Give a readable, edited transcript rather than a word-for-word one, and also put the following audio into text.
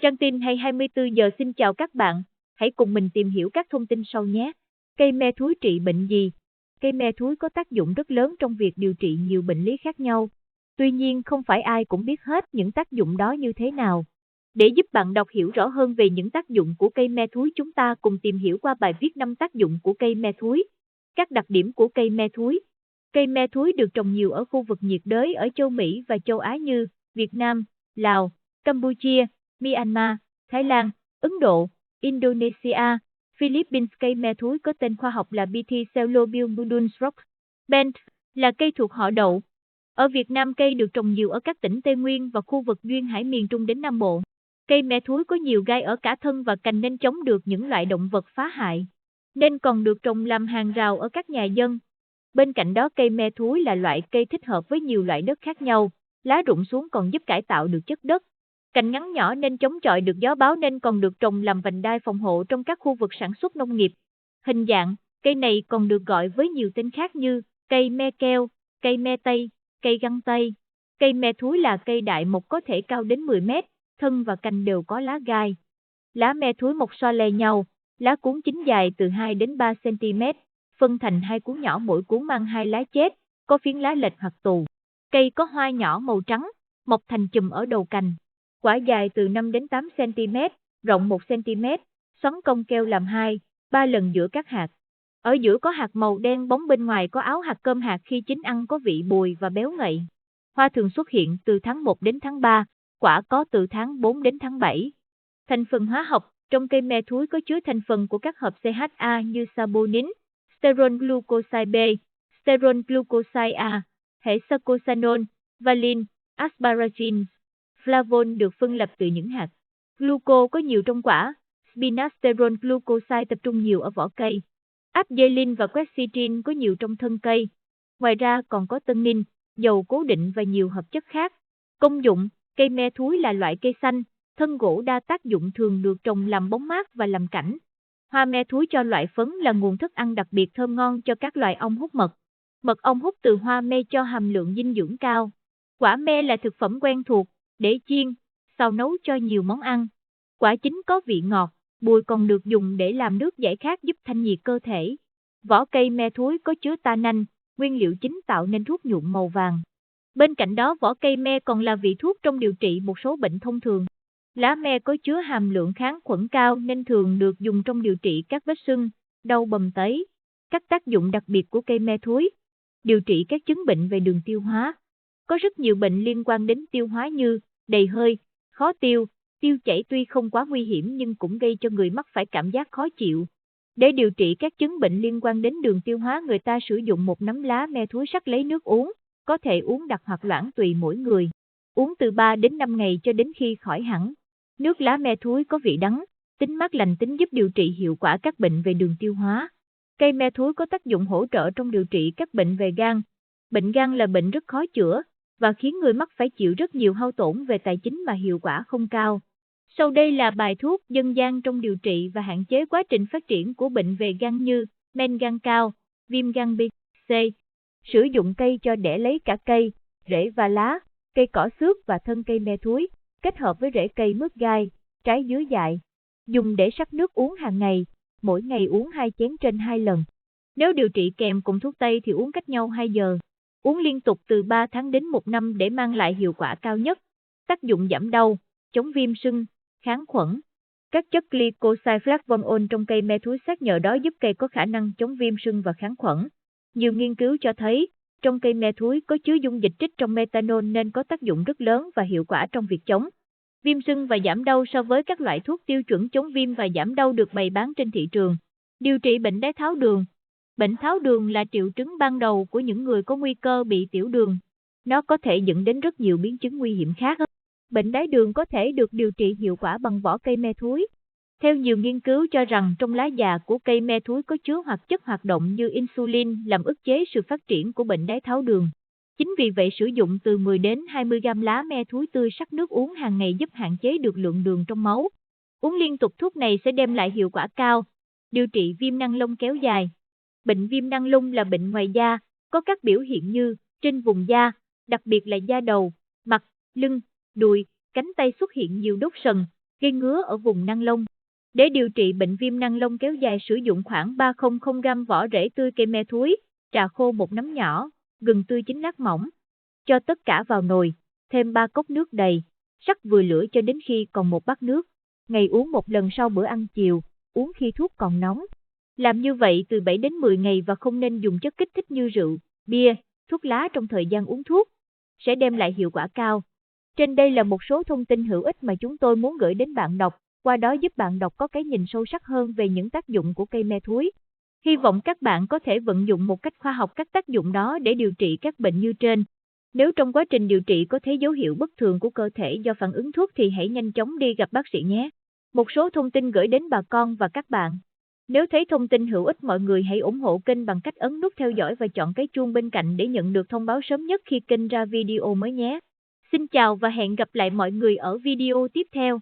Trang tin hay 24 giờ xin chào các bạn, hãy cùng mình tìm hiểu các thông tin sau nhé. Cây me thúi trị bệnh gì? Cây me thúi có tác dụng rất lớn trong việc điều trị nhiều bệnh lý khác nhau. Tuy nhiên không phải ai cũng biết hết những tác dụng đó như thế nào. Để giúp bạn đọc hiểu rõ hơn về những tác dụng của cây me thúi, chúng ta cùng tìm hiểu qua bài viết 5 tác dụng của cây me thúi. Các đặc điểm của cây me thúi. Cây me thúi được trồng nhiều ở khu vực nhiệt đới ở châu Mỹ và châu Á như Việt Nam, Lào, Campuchia, Myanmar, Thái Lan, Ấn Độ, Indonesia, Philippines. Cây me thúi có tên khoa học là Pithecolobium rox. Bent là cây thuộc họ đậu. Ở Việt Nam, cây được trồng nhiều ở các tỉnh Tây Nguyên và khu vực duyên hải miền Trung đến Nam Bộ. Cây me thúi có nhiều gai ở cả thân và cành nên chống được những loại động vật phá hại, nên còn được trồng làm hàng rào ở các nhà dân. Bên cạnh đó, cây me thúi là loại cây thích hợp với nhiều loại đất khác nhau. Lá rụng xuống còn giúp cải tạo được chất đất. Cành ngắn nhỏ nên chống chọi được gió bão nên còn được trồng làm vành đai phòng hộ trong các khu vực sản xuất nông nghiệp. Hình dạng, cây này còn được gọi với nhiều tên khác như cây me keo, cây me tây, cây găng tây. Cây me thúi là cây đại mộc có thể cao đến 10 mét, thân và cành đều có lá gai. Lá me thúi mọc so le nhau, lá cuống chín dài từ 2 đến 3 cm, phân thành 2 cuống nhỏ, mỗi cuống mang 2 lá chết, có phiến lá lệch hoặc tù. Cây có hoa nhỏ màu trắng, mọc thành chùm ở đầu cành. Quả dài từ 5 đến 8 cm, rộng 1 cm, xoắn cong keo làm 2, 3 lần giữa các hạt. Ở giữa có hạt màu đen bóng, bên ngoài có áo hạt cơm hạt, khi chín ăn có vị bùi và béo ngậy. Hoa thường xuất hiện từ tháng 1 đến tháng 3, quả có từ tháng 4 đến tháng 7. Thành phần hóa học, trong cây me thúi có chứa thành phần của các hợp CHA như saponin, sterol glucoside B, sterol glucoside A, hệ sarcosanol, valine, asparagine. Flavon được phân lập từ những hạt. Gluco có nhiều trong quả, spinasterol glucoside tập trung nhiều ở vỏ cây. Apgelin và quercetin có nhiều trong thân cây. Ngoài ra còn có tannin, dầu cố định và nhiều hợp chất khác. Công dụng, cây me thúi là loại cây xanh, thân gỗ đa tác dụng, thường được trồng làm bóng mát và làm cảnh. Hoa me thúi cho loại phấn là nguồn thức ăn đặc biệt thơm ngon cho các loài ong hút mật. Mật ong hút từ hoa me cho hàm lượng dinh dưỡng cao. Quả me là thực phẩm quen thuộc, để chiên, xào nấu cho nhiều món ăn. Quả chín có vị ngọt, bùi, còn được dùng để làm nước giải khát giúp thanh nhiệt cơ thể. Vỏ cây me thúi có chứa tannin, nguyên liệu chính tạo nên thuốc nhuộm màu vàng. Bên cạnh đó, vỏ cây me còn là vị thuốc trong điều trị một số bệnh thông thường. Lá me có chứa hàm lượng kháng khuẩn cao nên thường được dùng trong điều trị các vết sưng, đau bầm tấy. Các tác dụng đặc biệt của cây me thúi: điều trị các chứng bệnh về đường tiêu hóa. Có rất nhiều bệnh liên quan đến tiêu hóa như đầy hơi, khó tiêu, tiêu chảy, tuy không quá nguy hiểm nhưng cũng gây cho người mắc phải cảm giác khó chịu. Để điều trị các chứng bệnh liên quan đến đường tiêu hóa, người ta sử dụng một nắm lá me thúi sắc lấy nước uống, có thể uống đặc hoặc loãng tùy mỗi người. Uống từ 3 đến 5 ngày cho đến khi khỏi hẳn. Nước lá me thúi có vị đắng, tính mát lành tính, giúp điều trị hiệu quả các bệnh về đường tiêu hóa. Cây me thúi có tác dụng hỗ trợ trong điều trị các bệnh về gan. Bệnh gan là bệnh rất khó chữa và khiến người mắc phải chịu rất nhiều hao tổn về tài chính mà hiệu quả không cao. Sau đây là bài thuốc dân gian trong điều trị và hạn chế quá trình phát triển của bệnh về gan như men gan cao, viêm gan B, C. Sử dụng cây cho đẻ lấy cả cây, rễ và lá, cây cỏ xước và thân cây me thúi, kết hợp với rễ cây mướt gai, trái dưới dại. Dùng để sắc nước uống hàng ngày, mỗi ngày uống 2 chén trên 2 lần. Nếu điều trị kèm cùng thuốc tây thì uống cách nhau 2 giờ. Uống liên tục từ 3 tháng đến 1 năm để mang lại hiệu quả cao nhất. Tác dụng giảm đau, chống viêm sưng, kháng khuẩn. Các chất glycoside flavonol trong cây me thúi sát nhờ đó giúp cây có khả năng chống viêm sưng và kháng khuẩn. Nhiều nghiên cứu cho thấy, trong cây me thúi có chứa dung dịch trích trong methanol nên có tác dụng rất lớn và hiệu quả trong việc chống viêm sưng và giảm đau so với các loại thuốc tiêu chuẩn chống viêm và giảm đau được bày bán trên thị trường. Điều trị bệnh đái tháo đường. Bệnh tháo đường là triệu chứng ban đầu của những người có nguy cơ bị tiểu đường. Nó có thể dẫn đến rất nhiều biến chứng nguy hiểm khác. Bệnh đái đường có thể được điều trị hiệu quả bằng vỏ cây me thúi. Theo nhiều nghiên cứu cho rằng trong lá già của cây me thúi có chứa hoạt chất hoạt động như insulin làm ức chế sự phát triển của bệnh đái tháo đường. Chính vì vậy, sử dụng từ 10 đến 20 gam lá me thúi tươi sắc nước uống hàng ngày giúp hạn chế được lượng đường trong máu. Uống liên tục thuốc này sẽ đem lại hiệu quả cao. Điều trị viêm nang lông kéo dài. Bệnh viêm nang lông là bệnh ngoài da, có các biểu hiện như trên vùng da, đặc biệt là da đầu, mặt, lưng, đùi, cánh tay xuất hiện nhiều đốt sần, gây ngứa ở vùng nang lông. Để điều trị bệnh viêm nang lông kéo dài, sử dụng khoảng 300g vỏ rễ tươi cây me thúi, trà khô 1 nắm nhỏ, gừng tươi chín nát mỏng. Cho tất cả vào nồi, thêm 3 cốc nước đầy, rắc vừa lửa cho đến khi còn một bát nước. Ngày uống 1 lần sau bữa ăn chiều, uống khi thuốc còn nóng. Làm như vậy từ 7 đến 10 ngày và không nên dùng chất kích thích như rượu, bia, thuốc lá trong thời gian uống thuốc, sẽ đem lại hiệu quả cao. Trên đây là một số thông tin hữu ích mà chúng tôi muốn gửi đến bạn đọc, qua đó giúp bạn đọc có cái nhìn sâu sắc hơn về những tác dụng của cây me thúi. Hy vọng các bạn có thể vận dụng một cách khoa học các tác dụng đó để điều trị các bệnh như trên. Nếu trong quá trình điều trị có thấy dấu hiệu bất thường của cơ thể do phản ứng thuốc thì hãy nhanh chóng đi gặp bác sĩ nhé. Một số thông tin gửi đến bà con và các bạn. Nếu thấy thông tin hữu ích, mọi người hãy ủng hộ kênh bằng cách ấn nút theo dõi và chọn cái chuông bên cạnh để nhận được thông báo sớm nhất khi kênh ra video mới nhé. Xin chào và hẹn gặp lại mọi người ở video tiếp theo.